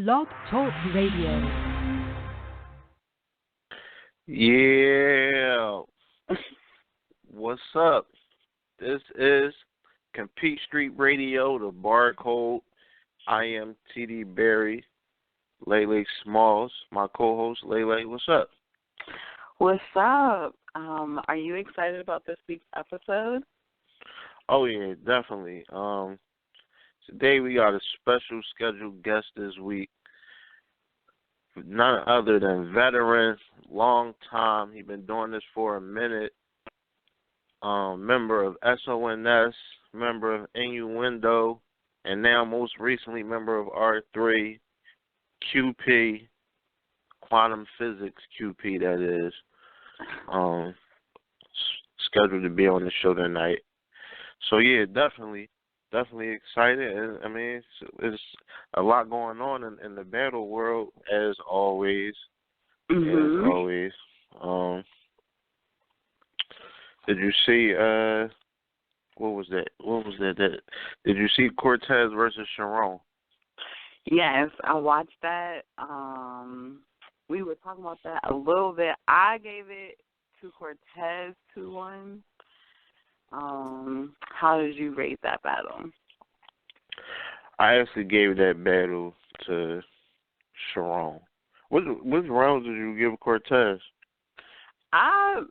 Blog Talk Radio. Yeah. What's up? This is Compete Street Radio, the barcode. I am TD Lalay Smalls, my co-host. Lalay, what's up? What's up? Are you excited about this week's episode? Oh yeah, definitely. Today we got a special scheduled guest this week. None other than veteran, long time. He's been doing this for a minute. Member of SONS, member of Innuendo, and now most recently member of R3, QP, Quantum Physics QP, that is. Scheduled to be on the show tonight. So yeah, definitely excited. And I mean, it's a lot going on in the battle world as always. Mm-hmm. As always. Did you see what was that? Did you see Cortez versus Sharon? Yes, I watched that. We were talking about that a little bit. I gave it to Cortez 2-1. How did you rate that battle? I actually gave that battle to Sharon. Which rounds did you give Cortez? I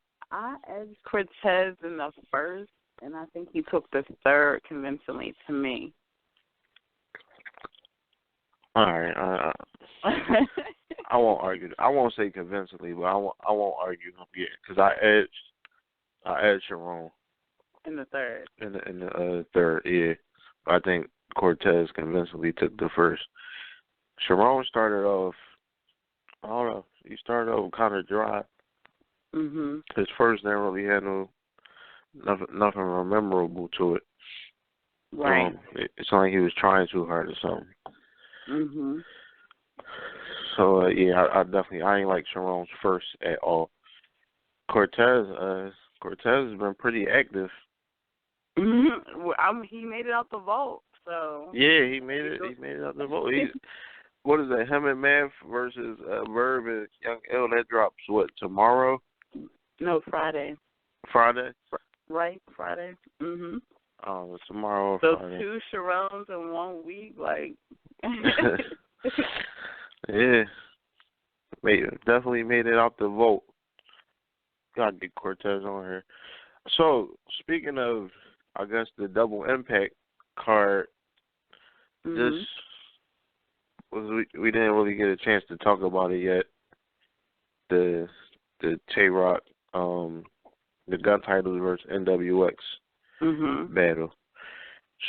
edged Cortez in the first, and I think he took the third convincingly to me. All right. I won't argue. I won't say convincingly, but I won't argue. Yeah, because I edged Sharon in the third. In the third, yeah. I think Cortez convincingly took the first. Sharon started off. I don't know. He started off kind of dry. Mhm. His first didn't really have nothing memorable to it. Right. It's like he was trying too hard or something. Mhm. So yeah, I ain't like Sharon's first at all. Cortez has been pretty active. Mm-hmm. Well, he made it out the vote, so. Yeah, he made it. He made it out the vote. What is that? Him and Math versus Verb and Young L. That drops what, tomorrow? No, Friday. Friday. Right, Friday. Mhm. Oh, tomorrow. So Friday. 2 Sharons in 1 week, like. Yeah, definitely made it out the vote. Gotta get Cortez on here. So speaking of, I guess the double impact card, this was we didn't really get a chance to talk about it yet. The Tay Roc, the Guntitles versus NWX battle.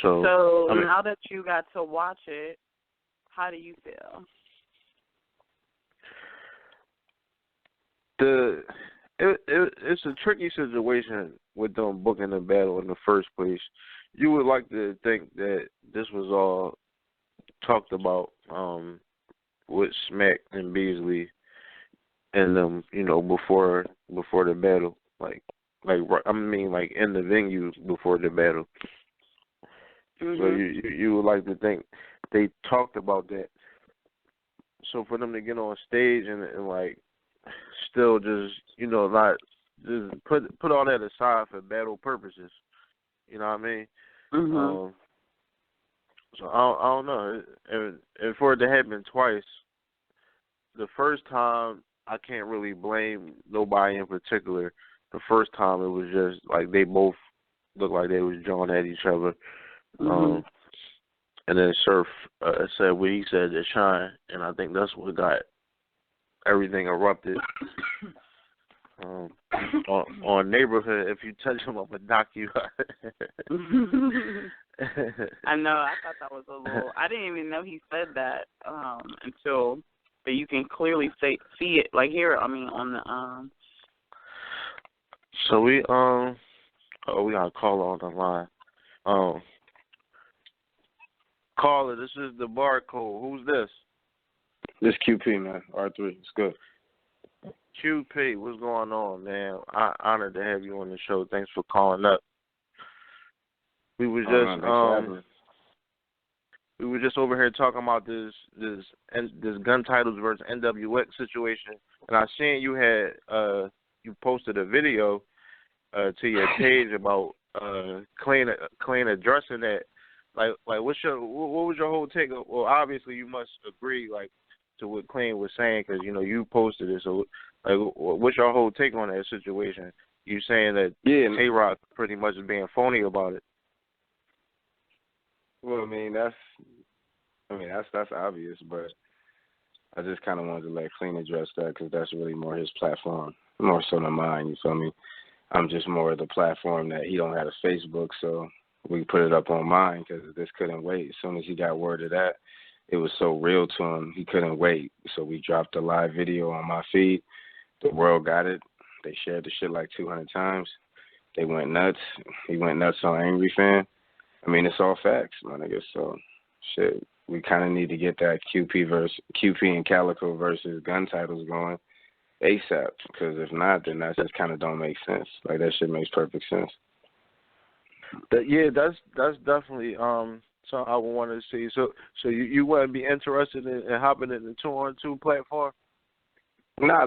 So I mean, now that you got to watch it, how do you feel? It's a tricky situation with them booking the battle in the first place. You would like to think that this was all talked about with Smack and Beasley and them, before the battle, like in the venue before the battle. So you would like to think they talked about that. So for them to get on stage and like still just not just put all that aside for battle purposes, you know what I mean? So I don't know, and for it to happen twice, the first time I can't really blame nobody in particular. The first time it was just like they both looked like they was jawing at each other. And then Surf said what he said to Shine, and I think that's what got everything erupted. On Neighborhood, if you touch him, I'm going to knock you out. I know, I thought that was a little, I didn't even know he said that until, but you can clearly see it, like here, I mean, on the, So we got a caller on the line. Caller, this is the barcode. Who's this? This QP, man. R3. It's good. QP, what's going on, man? I'm honored to have you on the show. Thanks for calling up. We was we were just over here talking about this Guntitles versus NWX situation, and I seen you had you posted a video to your page about Qleen addressing that. Like what was your whole take? Well, obviously you must agree to what Qleen was saying because you posted it. So what's your whole take on that situation? You saying that Tay Roc pretty much is being phony about it? Well, that's obvious, but I just kind of wanted to let Qleen address that because that's really more his platform, more so than mine. You feel me? I'm just more of the platform that he don't have a Facebook, so we put it up on mine because this couldn't wait. As soon as he got word of that, it was so real to him, he couldn't wait. So we dropped a live video on my feed. The world got it. They shared the shit like 200 times. They went nuts. He went nuts on Angry Fan. It's all facts, my nigga. So, shit, we kind of need to get that QP and Calicoe versus Guntitles going ASAP. Because if not, then that just kind of don't make sense. Like, that shit makes perfect sense. That's definitely something I would want to see. So you wouldn't be interested in hopping in the 2-on-2 platform? Nah,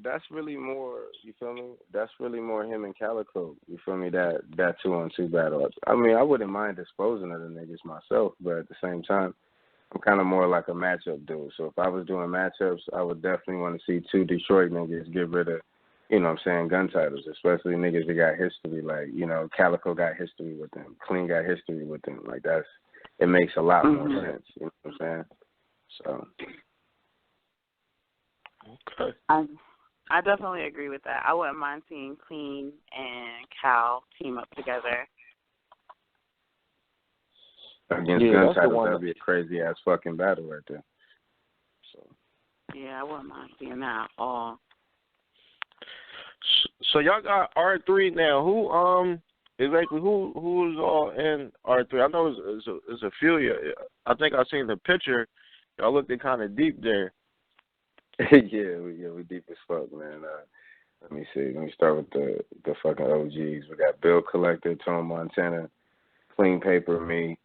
that's really more, you feel me? That's really more him and Calicoe, you feel me? That 2-on-2 battle. I wouldn't mind disposing of the niggas myself, but at the same time, I'm kind of more like a matchup dude. So if I was doing matchups, I would definitely want to see 2 Detroit niggas get rid of, Guntitles, especially niggas that got history. Like, Calicoe got history with them. Qleen got history with them. Like, it makes a lot more sense, you know what I'm saying? So. Okay. I definitely agree with that. I wouldn't mind seeing Qleen and Cal team up together. Against Guntitles, that'd be a crazy ass fucking battle right there. Yeah, I wouldn't mind seeing that at all. So y'all got R3 now. Who who's all in R3? I know it's a few. I think I seen the picture. Y'all looked kind of deep there. we deep as fuck, man. Let me see. Let me start with the fucking OGs. We got Bill Collector, Tone Montana, Qleen Paper, me,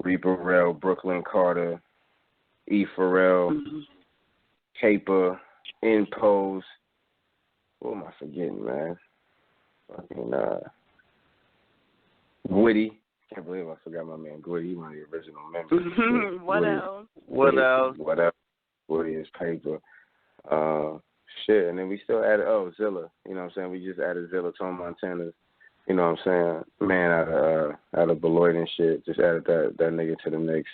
Reaper Rel, Brooklyn Carter, E. Pharrell, Paper, Impose. What am I forgetting, man? Fucking Woody. Can't believe I forgot my man Woody. He's one of the original members. What else? Woody is Paper. Shit, and then we still added Zilla. You know what I'm saying? We just added Zilla, Tone Montana. You know what I'm saying? Man out of Beloit and shit. Just added that nigga to the mix.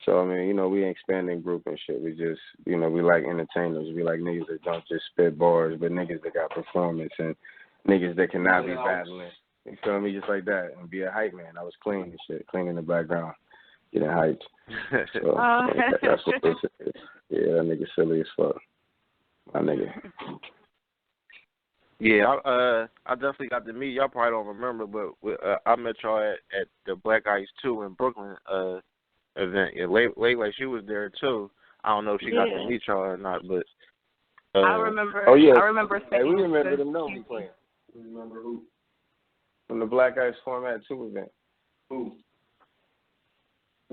So we expanding group and shit. We just we like entertainers. We like niggas that don't just spit bars, but niggas that got performance and niggas that cannot be battling. You feel me? Just like that. And be a hype man. I was clean and shit, clean in the background, getting hyped. So that's what this is. Yeah, that nigga silly as fuck. My nigga. Yeah, I definitely got to meet. Y'all probably don't remember, but I met y'all at the Black Ice 2 in Brooklyn event. Yeah, Lalay, she was there too. I don't know if she got to meet y'all or not, but I remember. Oh yeah, I remember. Hey, we remember them. No, we playing. We remember who? From the Black Ice Format 2 event. Who?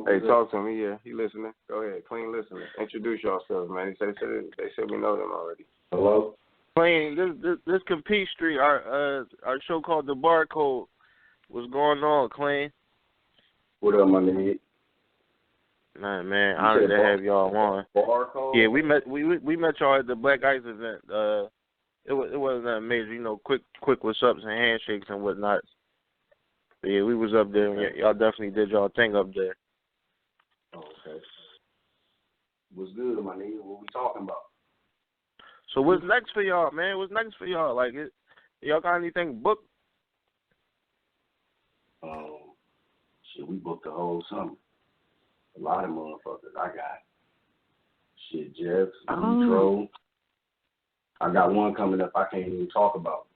Hey, talk to me. Yeah, he listening. Go ahead, Qleen listening. Introduce yourselves, man. They said we know them already. Hello. Qleen, this Compete Street, our show called The Barcode. What's going on, Qleen? What up, my nigga? Nah, man, honored to have y'all on. Barcode? Yeah, we met y'all at the Black Ice event. It wasn't that major, quick what's ups and handshakes and whatnot. But yeah, we was up there, and y'all definitely did y'all thing up there. Oh, okay. What's good, my nigga? What we talking about? So what's next for y'all, man? What's next for y'all? Like, y'all got anything booked? Shit, we booked the whole summer. A lot of motherfuckers. I got shit, Jeff, Intro. I got one coming up I can't even talk about.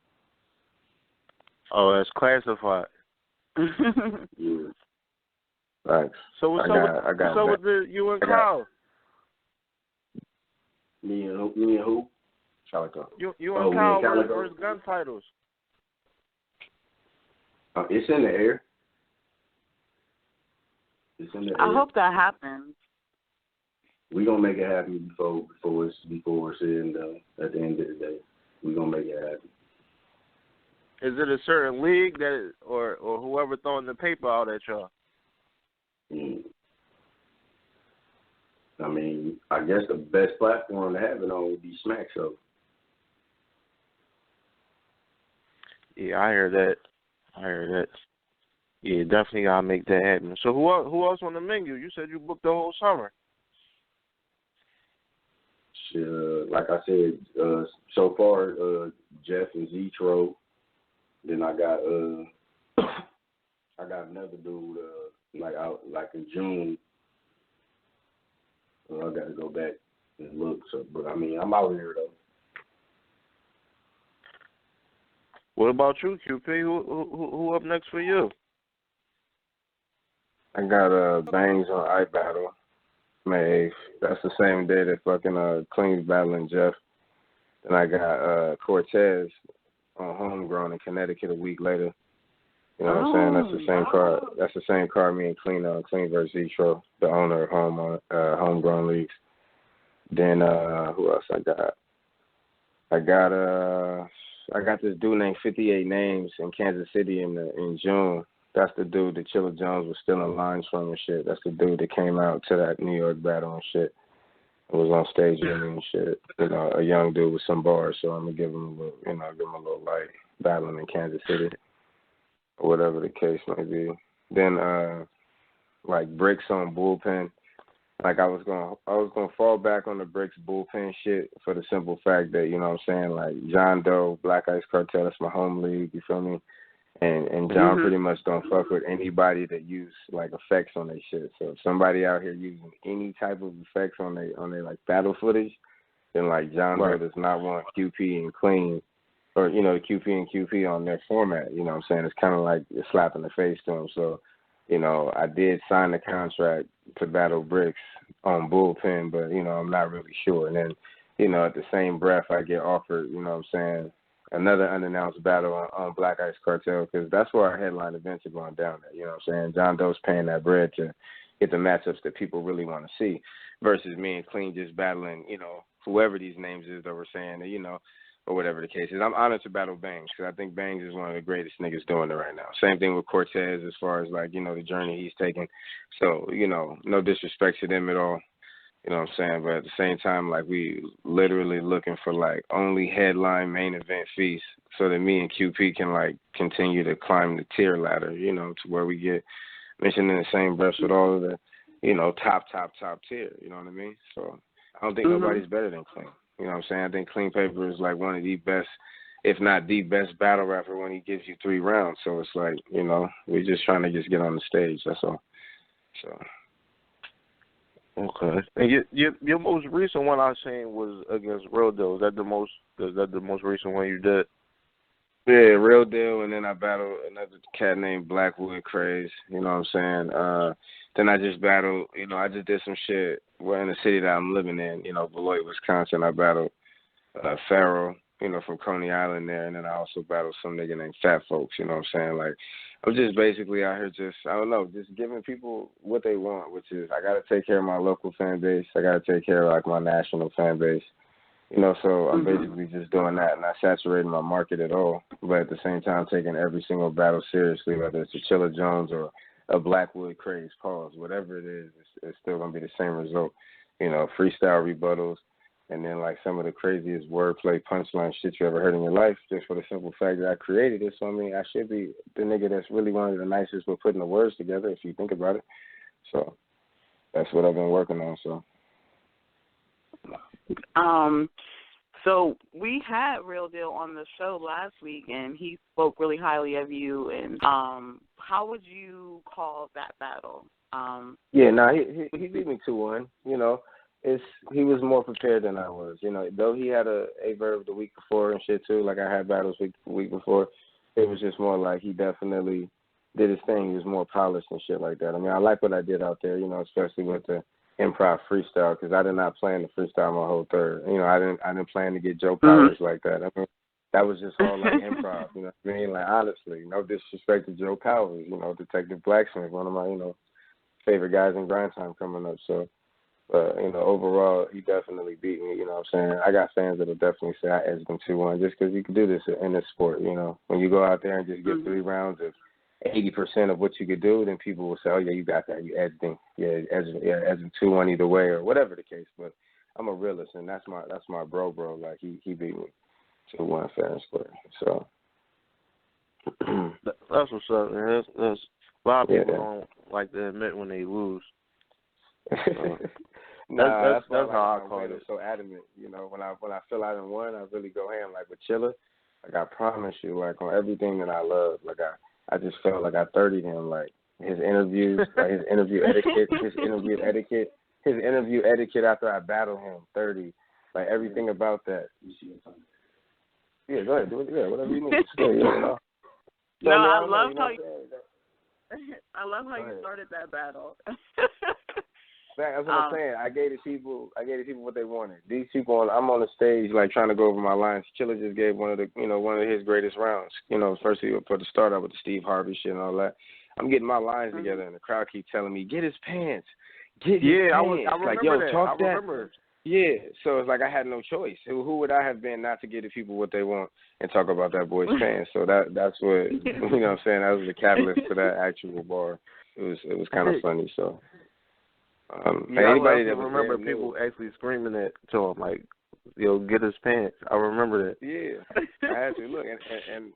Oh, that's classified. Yeah. Thanks. So what's up with you and Kyle? Me and who? Calicoe. You and Kyle versus Guntitles. It's in the air. It's in the I air. hope that happens. We gonna make it happen before it's said and done. At the end of the day, we gonna make it happen. Is it a certain league that, or whoever throwing the paper out at y'all? I mean, I guess the best platform to have it on would be Smack Show. Yeah, I hear that. Yeah, definitely gotta make that happen. So who else on the menu? You said you booked the whole summer. Like I said, so far, Jeff and Zetro. Then I got another dude like in June. I got to go back and look. So, but I mean, I'm out here though. What about you, QP? Who up next for you? I got Bangs on iBattle, May 8th. That's the same day that fucking Qleen's battling Jeff. Then I got Cortez on Homegrown in Connecticut a week later. You know what I'm saying? That's the same card. That's the same card me and Qleen on. Qleen versus Zetro, the owner of Homegrown Leagues. Then who else I got? I got this dude named 58 Names in Kansas City in June. That's the dude that Chilla Jones was stealing lines from and shit. That's the dude that came out to that New York battle and shit. Was on stage with me and shit. You know, a young dude with some bars, so I'm gonna give him a little light battling in Kansas City, or whatever the case may be. Then like Bricks on Bullpen. Like I was gonna fall back on the Bricks Bullpen shit for the simple fact that, you know what I'm saying, like John Doe, Black Ice Cartel, that's my home league, you feel me? And John pretty much don't fuck with anybody that use like effects on their shit. So if somebody out here using any type of effects on their like battle footage, then like John Doe does not want QP and Qleen, or you know, the QP and QP on their format. You know what I'm saying? It's kind of like a slap in the face to him. So, you know, I did sign the contract to battle Bricks on Bullpen, but you know, I'm not really sure. And then, you know, at the same breath, I get offered, you know what I'm saying, another unannounced battle on Black Ice Cartel, because that's where our headline events are going down at. You know what I'm saying? John Doe's paying that bread to get the matchups that people really want to see, versus me and Qleen just battling, you know, whoever these names is that we're saying, you know, or whatever the case is. I'm honored to battle Bangs, because I think Bangs is one of the greatest niggas doing it right now. Same thing with Cortez as far as, like, you know, the journey he's taking. So, you know, no disrespect to them at all. You know what I'm saying? But at the same time, like, we literally looking for, like, only headline main event feasts so that me and QP can, like, continue to climb the tier ladder, you know, to where we get mentioned in the same breath with all of the, you know, top tier, you know what I mean? So I don't think nobody's better than Qleen. You know what I'm saying? I think Qleen Paper is, like, one of the best, if not the best battle rapper when he gives you 3 rounds. So it's like, you know, we're just trying to just get on the stage, that's all. So... Okay. And your most recent one I seen was against Real Deal. Is that the most recent one you did? Yeah, Real Deal, and then I battled another cat named Blackwood Craze. You know what I'm saying? Then I just battled. You know, I just did some shit. Well, in the city that I'm living in, you know, Beloit, Wisconsin. I battled Pharaoh, you know, from Coney Island there, and then I also battled some nigga named Fat Folks. You know what I'm saying? Like, I'm just basically out here just, I don't know, just giving people what they want, which is I got to take care of my local fan base. I got to take care of, like, my national fan base. You know, so I'm basically just doing that, not saturating my market at all, but at the same time taking every single battle seriously, whether it's a Chilla Jones or a Blackwood Craze, pause, whatever it is, it's still going to be the same result. You know, freestyle rebuttals, and then, like, some of the craziest wordplay punchline shit you ever heard in your life, just for the simple fact that I created it. So, I mean, I should be the nigga that's really one of the nicest with putting the words together, if you think about it. So that's what I've been working on, so. So we had Real Deal on the show last week, and he spoke really highly of you. And how would you call that battle? Yeah, no, he beat me 2-1. You know, he was more prepared than I was. You know, though he had a verb the week before and shit too. Like I had battles the week before. It was just more like he definitely did his thing. He was more polished and shit like that. I mean, I like what I did out there. You know, especially with the improv freestyle, because I did not plan to freestyle my whole third. You know, I didn't plan to get Joe Powers like that. I mean, that was just all like improv. You know what I mean? Like, honestly, no disrespect to Joe Powers. You know, Detective Blacksmith, one of my, you know, favorite guys in grind time coming up. So, overall, he definitely beat me. You know what I'm saying? I got fans that'll definitely say I edged him 2-1 just because you can do this in this sport. When you go out there and just get 3 rounds of 80% of what you could do, then people will say, "Oh yeah, you got that. You edged him. Yeah, edged him 2-1 either way or whatever the case." But I'm a realist, and that's my bro. Like he beat me 2-1 fair and square. So that's what's up, man. That's a lot of people don't like to admit when they lose. So, that's how I call it. So adamant, when I feel I done won, I really go ham. Like with Chilla, like I promise you, like on everything that I love, like I just felt like I 30'd him, like his interviews, like his interview etiquette after I battled him, 30, like everything about that. Yeah, go ahead, do it. Yeah, whatever you need. No, I love how you started that battle. That's what I'm saying. I gave the people what they wanted. These people, I'm on the stage like trying to go over my lines. Chilla just gave one of his greatest rounds. First for the start out with the Steve Harvey shit and all that. I'm getting my lines together, and the crowd keep telling me, "Get his pants, get his pants." I remember like, yo, that. talk I that. remember. Yeah, so it's like I had no choice. Who would I have been not to give the people what they want and talk about that boy's pants? So that's what what I'm saying. That was the catalyst to that actual bar. It was kind of funny. So. Anybody that remember people actually screaming that to him, like, "Yo, get his pants." I remember that. Yeah, I had to look.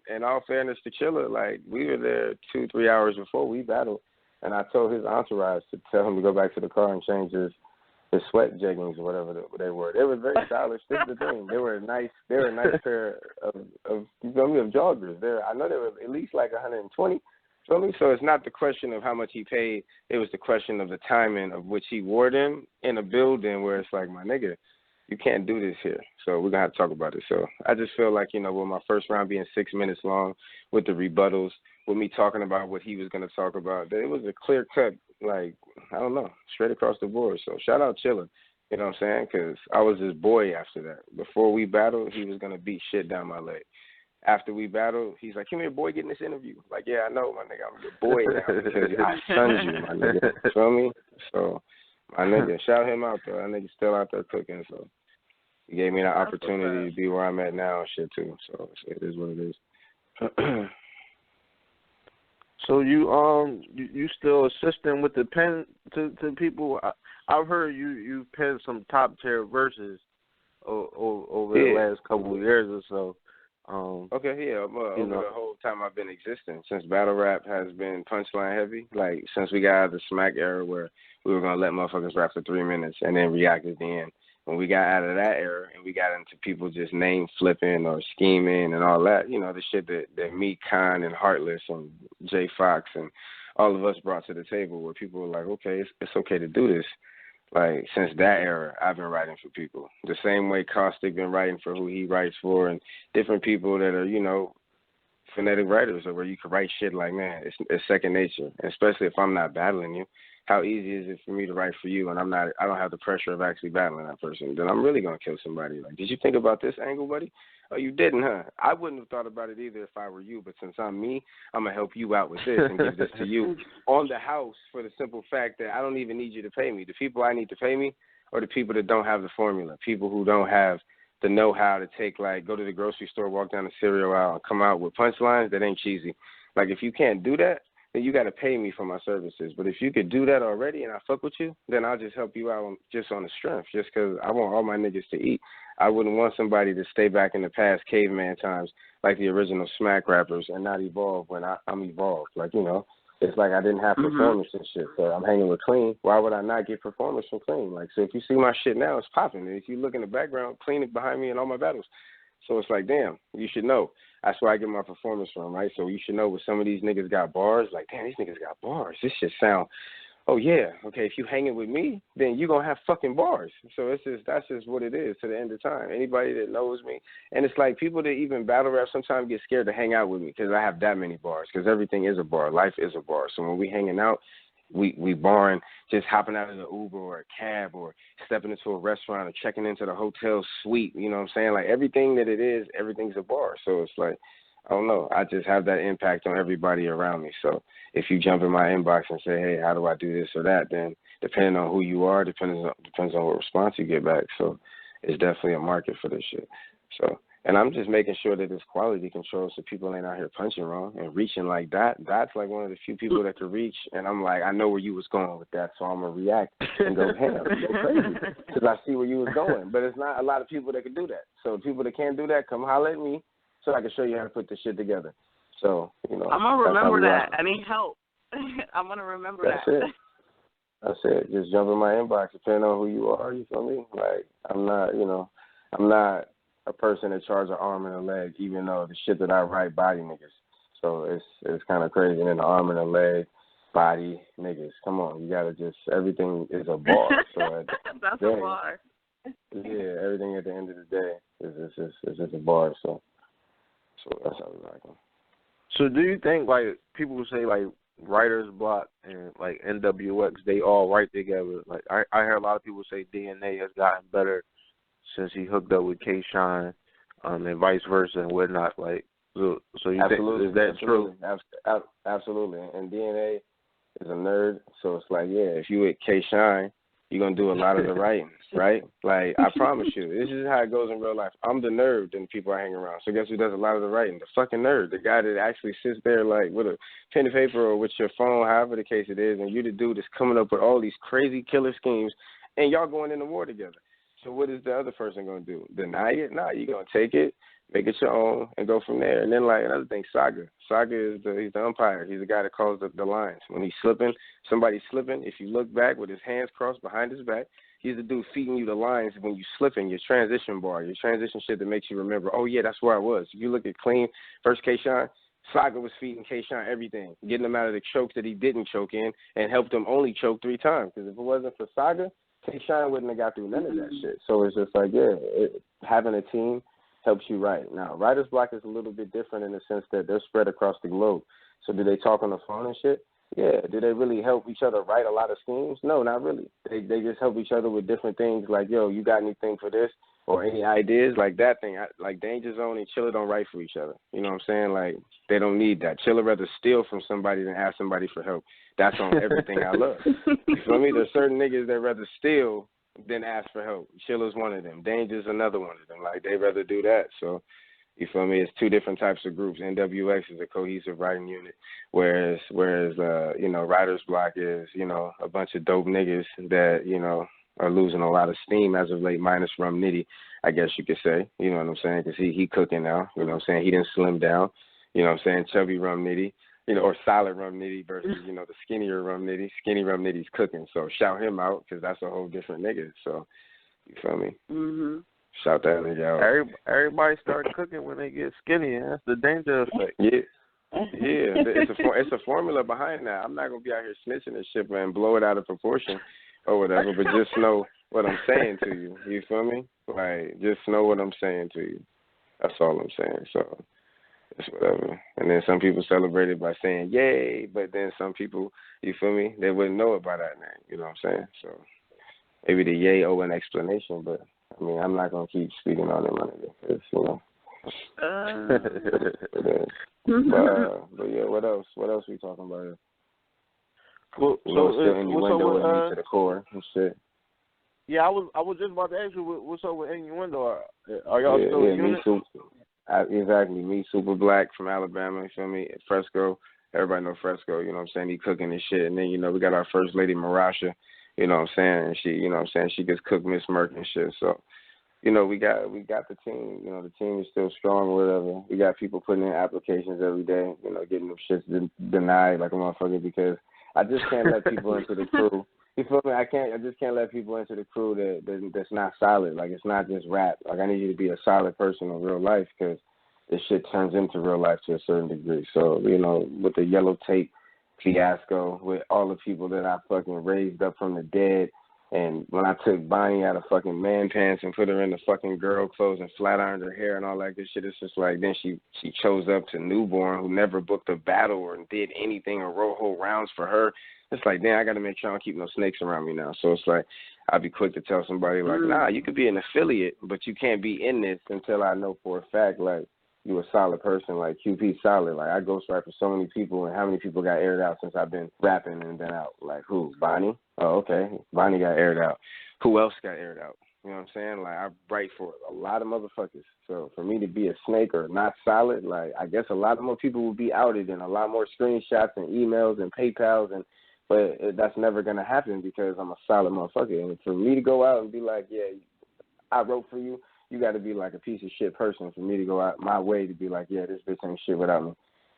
And all fairness to Chilla, like we were there 2-3 hours before we battled, and I told his entourage to tell him to go back to the car and change his sweat jeggings or whatever they were. They were very stylish. This is the thing. They were a nice pair of joggers. I know they were at least like 120. Feel me? So it's not the question of how much he paid. It was the question of the timing of which he wore them in a building where it's like, my nigga, you can't do this here. So we're going to have to talk about it. So I just feel like, with my first round being 6 minutes long, with the rebuttals, with me talking about what he was going to talk about, that it was a clear cut, like, I don't know, straight across the board. So shout out Chilla, you know what I'm saying? Because I was his boy after that. Before we battled, he was going to beat shit down my leg. After we battled, he's like, "Come here, boy, get in this interview." Like, yeah, I know, my nigga, I'm your boy now because I sons you, my nigga. Feel me? So, my nigga, shout him out, though. That nigga's still out there cooking, so he gave me the opportunity to be where I'm at now and shit, too. So, it is what it is. So, you still assisting with the pen to people? I've heard you penned some top-tier verses over the last couple of years or so. Over the whole time I've been existing, since battle rap has been punchline heavy, like since we got out of the smack era where we were going to let motherfuckers rap for 3 minutes and then react at the end. When we got out of that era and we got into people just name flipping or scheming and all that, the shit that me, Khan, and Heartless and Jay Fox and all of us brought to the table where people were like, okay, it's okay to do this. Like, since that era, I've been writing for people. The same way Caustic been writing for who he writes for, and different people that are, phonetic writers, or where you can write shit like, man, it's second nature. And especially if I'm not battling you, how easy is it for me to write for you and I don't have the pressure of actually battling that person? Then I'm really going to kill somebody. Like, did you think about this angle, buddy? Oh, you didn't, huh? I wouldn't have thought about it either if I were you, but since I'm me, I'm going to help you out with this and give this to you on the house for the simple fact that I don't even need you to pay me. The people I need to pay me are the people that don't have the formula, people who don't have the know-how to take, like, go to the grocery store, walk down the cereal aisle, and come out with punchlines that ain't cheesy. Like, if you can't do that, then you got to pay me for my services. But if you could do that already and I fuck with you, then I'll just help you out just on the strength, just because I want all my niggas to eat. I wouldn't want somebody to stay back in the past caveman times like the original smack rappers and not evolve when I'm evolved. Like, it's like I didn't have performance and shit. So I'm hanging with Qleen. Why would I not get performance from Qleen? Like, so if you see my shit now, it's popping. And if you look in the background, Qleen is behind me in all my battles. So it's like, damn, you should know. That's where I get my performance from, right? So you should know when some of these niggas got bars, like, damn, these niggas got bars. This shit sound, oh, yeah, okay, if you hanging with me, then you going to have fucking bars. So that's just what it is to the end of time. Anybody that knows me, and it's like people that even battle rap sometimes get scared to hang out with me because I have that many bars, because everything is a bar. Life is a bar. So when we hanging out, we barring, just hopping out of the Uber or a cab or stepping into a restaurant or checking into the hotel suite, you know what I'm saying? Like, everything that it is, everything's a bar. So it's like, I don't know. I just have that impact on everybody around me. So if you jump in my inbox and say, hey, how do I do this or that, then depending on who you are, depends on what response you get back. So it's definitely a market for this shit. So, and I'm just making sure that there's quality control so people ain't out here punching wrong and reaching like that. That's like one of the few people that could reach. And I'm like, I know where you was going with that, so I'm going to react and go ham, go crazy, because I see where you was going. But it's not a lot of people that can do that. So people that can't do that, come holler at me so I can show you how to put this shit together. So, you know. I'm going to remember that. I need help. I'm going to remember that. That's it. Just jump in my inbox, depending on who you are, you feel me? Like, I'm not a person that charges an arm and a leg, even though the shit that I write body niggas. So it's kind of crazy. And then the arm and a leg, body niggas. Come on, you gotta just, everything is a bar. So that's a bar. Yeah, everything at the end of the day is just a bar. So that's how we like them. So do you think, like, people would say, like, writer's block and, like, NWX, they all write together? Like, I hear a lot of people say DNA has gotten better since he hooked up with K-Shine, and vice versa and whatnot. Like, so you think, is that true? Absolutely. And DNA is a nerd, so it's like, yeah, if you with K-Shine, you're going to do a lot of the writing, right? Like, I promise you, this is how it goes in real life. I'm the nerd and people I hang around. So guess who does a lot of the writing? The fucking nerd, the guy that actually sits there, like, with a pen and paper or with your phone, however the case it is, and you the dude that's coming up with all these crazy killer schemes, and y'all going into war together. So what is the other person going to do? Deny it? No, you're going to take it, make it your own, and go from there. And then, like, another thing, Saga. Saga is he's the umpire. He's the guy that calls the lines. When he's slipping, somebody's slipping, if you look back with his hands crossed behind his back, he's the dude feeding you the lines when you slipping, your transition bar, your transition shit that makes you remember, oh, yeah, that's where I was. If you look at Qleen versus K-Shine, Saga was feeding K-Shine everything, getting him out of the chokes that he didn't choke in, and helped him only choke 3 times. Because if it wasn't for Saga, K-Shine wouldn't have got through none of that shit. So it's just like, yeah, having a team helps you write. Now, writer's block is a little bit different in the sense that they're spread across the globe. So do they talk on the phone and shit? Yeah. Do they really help each other write a lot of schemes? No, not really. They just help each other with different things like, yo, you got anything for this? Or any ideas? Like that thing, like Danger Zone and Chilla don't write for each other. You know what I'm saying? Like, they don't need that. Chilla rather steal from somebody than ask somebody for help. That's on everything I love. You feel me? There's certain niggas that rather steal than ask for help. Chilla's one of them. Danger's another one of them. Like, they rather do that. So, you feel me? It's 2 different types of groups. NWX is a cohesive writing unit, whereas writer's block is, a bunch of dope niggas that, are losing a lot of steam as of late, minus Rum Nitty, I guess you could say. You know what I'm saying? Because he cooking now. You know what I'm saying? He didn't slim down. You know what I'm saying? Chubby Rum Nitty. Or solid Rum Nitty versus, the skinnier Rum Nitty. Skinny Rum Nitty's cooking. So shout him out because that's a whole different nigga. So, you feel me? Mm-hmm. Shout that nigga out. Everybody start cooking when they get skinny. And that's the danger effect. Yeah. Yeah. It's a formula behind that. I'm not going to be out here snitching and shit, man, blow it out of proportion or whatever, but just know what I'm saying to you. You feel me? Like, just know what I'm saying to you. That's all I'm saying. So, it's whatever. And then some people celebrate it by saying, yay, but then some people, you feel me, they wouldn't know it by that name. You know what I'm saying? So maybe the yay owe an explanation, but, I mean, I'm not going to keep speaking on it, my nigga, but yeah, what else? What else we talking about here? Well, still innuendo with me to the core and shit. Yeah, I was just about to ask you what's up with innuendo. Are y'all still a unit? Exactly. Me, Super Black from Alabama, you feel me? Fresco. Everybody know Fresco, you know what I'm saying? He cooking and shit. And then, we got our first lady, Marasha, you know what I'm saying? And she, you know what I'm saying? She gets cooked Miss Merck and shit. So, we got the team. The team is still strong or whatever. We got people putting in applications every day, getting them shits denied like a motherfucker because I just can't let people into the crew. You feel me? I just can't let people into the crew that's not solid. Like, it's not just rap. Like, I need you to be a solid person in real life because this shit turns into real life to a certain degree. So, with the yellow tape fiasco, with all the people that I fucking raised up from the dead, and when I took Bonnie out of fucking man pants and put her in the fucking girl clothes and flat ironed her hair and all that good shit, it's just like, then she chose up to Newborn, who never booked a battle or did anything or wrote whole rounds for her. It's like, damn, I got to make sure I don't keep no snakes around me now. So it's like, I'd be quick to tell somebody, like, nah, you could be an affiliate, but you can't be in this until I know for a fact, like, you a solid person, like QP solid. Like, I ghostwrite for so many people, and how many people got aired out since I've been rapping and been out? Like, who? Bonnie? Oh, okay. Bonnie got aired out. Who else got aired out? You know what I'm saying? Like, I write for a lot of motherfuckers. So for me to be a snake or not solid, like, I guess a lot more people will be outed and a lot more screenshots and emails and PayPals, but that's never going to happen because I'm a solid motherfucker. And for me to go out and be like, yeah, I wrote for you, you got to be like a piece of shit person for me to go out my way to be like, yeah, this bitch ain't shit without me.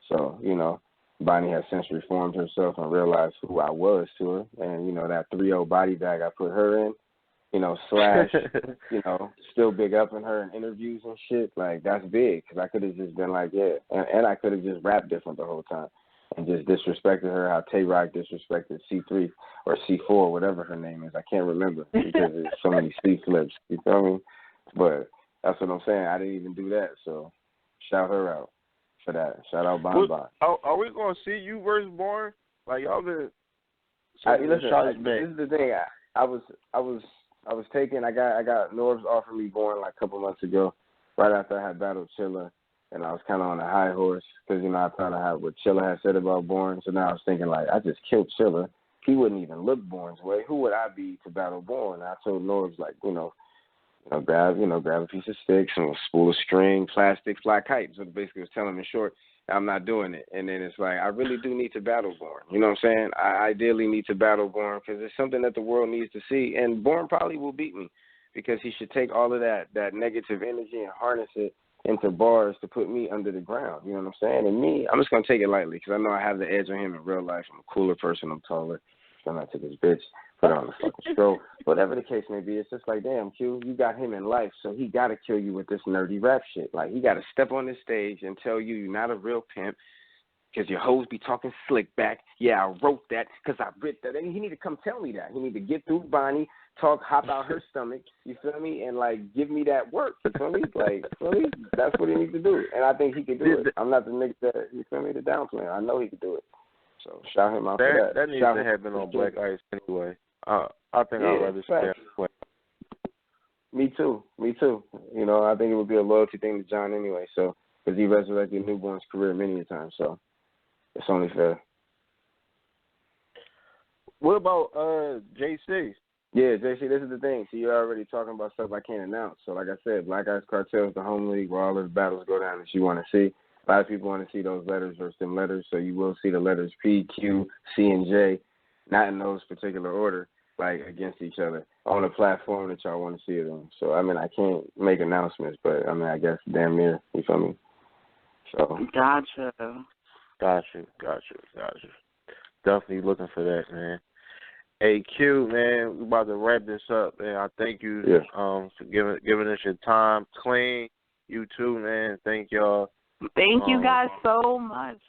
So, you know, Bonnie has since reformed herself and realized who I was to her. And, you know, that 3-0 body bag I put her in, you know, Slash, you know, still big up in her in interviews and shit. Like, that's big because I could have just been like, yeah. And I could have just rapped different the whole time and just disrespected her how Tay Roc disrespected C3 or C4, whatever her name is. I can't remember because there's so many C flips. You feel me? But that's what I'm saying. I didn't even do that. So shout her out for that. Shout out Bon Bon. Are we going to see you versus Born? Like, y'all been... Listen, this is the thing. I was taking, I got Norbs offered me Born like a couple months ago, right after I had battled Chilla, and I was kind of on a high horse because, you know, I thought I had what Chilla had said about Born. So now I was thinking, like, I just killed Chilla. He wouldn't even look Born's way. Who would I be to battle Born? And I told Norbs, like, grab a piece of sticks and a spool of string, plastic, fly kites. So basically was telling him in short, I'm not doing it. And then it's like, I really do need to battle Born. You know what I'm saying? I ideally need to battle Born because it's something that the world needs to see. And Born probably will beat me because he should take all of that negative energy and harness it into bars to put me under the ground. You know what I'm saying? And me, I'm just going to take it lightly because I know I have the edge on him in real life. I'm a cooler person. I'm taller. So I'm not to this bitch. Put on the fucking stroke. Whatever the case may be, it's just like, damn, Q, you got him in life, so he got to kill you with this nerdy rap shit. Like, he got to step on this stage and tell you you're not a real pimp because your hoes be talking slick back. Yeah, I wrote that because I writ that. And he need to come tell me that. He need to get through Bonnie, hop out her stomach, you feel me, and, like, give me that work, you feel me? Like, feel me? That's what he needs to do. And I think he can do it. I'm not the nigga that, you feel me, the downplay. I know he can do it. So shout him out for that. That needs to happen on Black Ice anyway. I think I'd rather stay away. Me too. You know, I think it would be a loyalty thing to John anyway, so, because he resurrected Newborn's career many a time, so it's only fair. What about JC? Yeah, JC, this is the thing. See, you're already talking about stuff I can't announce. So like I said, Black Ice Cartel is the home league where all of the battles go down that you want to see. A lot of people want to see those letters versus them letters, so you will see the letters P, Q, C, and J, not in those particular order, like against each other on a platform that y'all want to see it on. So, I mean, I can't make announcements, but, I mean, I guess damn near, you feel me? So. Gotcha. Definitely looking for that, man. Hey, Q, man, we about to wrap this up, man. I thank you for giving us your time. Qleen, you too, man. Thank y'all. Thank you guys so much.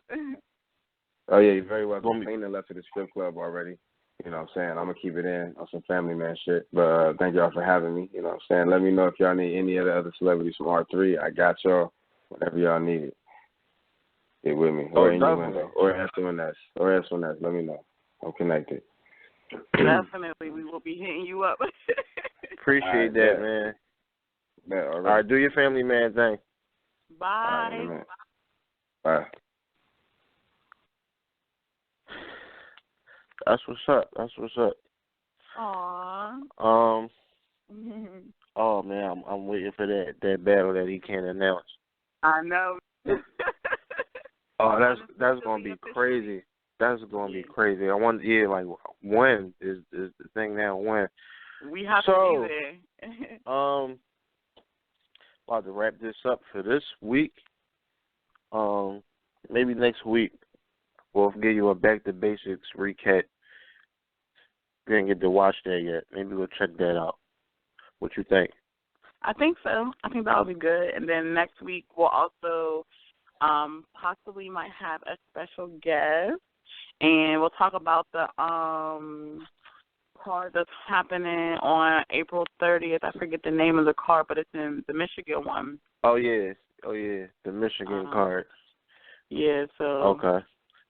Oh, yeah, you're very welcome. Qleen left to the strip club already. You know what I'm saying? I'm going to keep it in on some family man shit. But thank y'all for having me. You know what I'm saying? Let me know if y'all need any of the other celebrities from R3. I got y'all whenever y'all need it. Get with me. Or innuendo. Or S1S. Let me know. I'm connected. Definitely. We will be hitting you up. Appreciate that, man. All right, do your family man thing. Bye. Right, bye. That's what's up. Aww. Oh man, I'm waiting for that battle that he can't announce. I know. Oh, that's gonna be crazy. That's gonna be crazy. I want, like when is the thing now? When we have to be there. About to wrap this up for this week. Maybe next week we'll give you a back to basics recap. You didn't get to watch that yet. Maybe we'll check that out. What you think? I think so. I think that'll be good. And then next week we'll also possibly might have a special guest, and we'll talk about the card that's happening on April 30th. I forget the name of the card, but it's in the Michigan one. Oh yeah, the Michigan card. Yeah, so okay.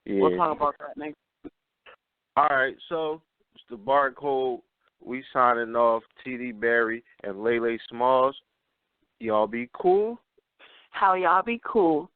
Yeah. We'll talk about that next week. All right, so it's the barcode. We signing off. TD Barry and Lalay Smalls. Y'all be cool. how y'all be cool.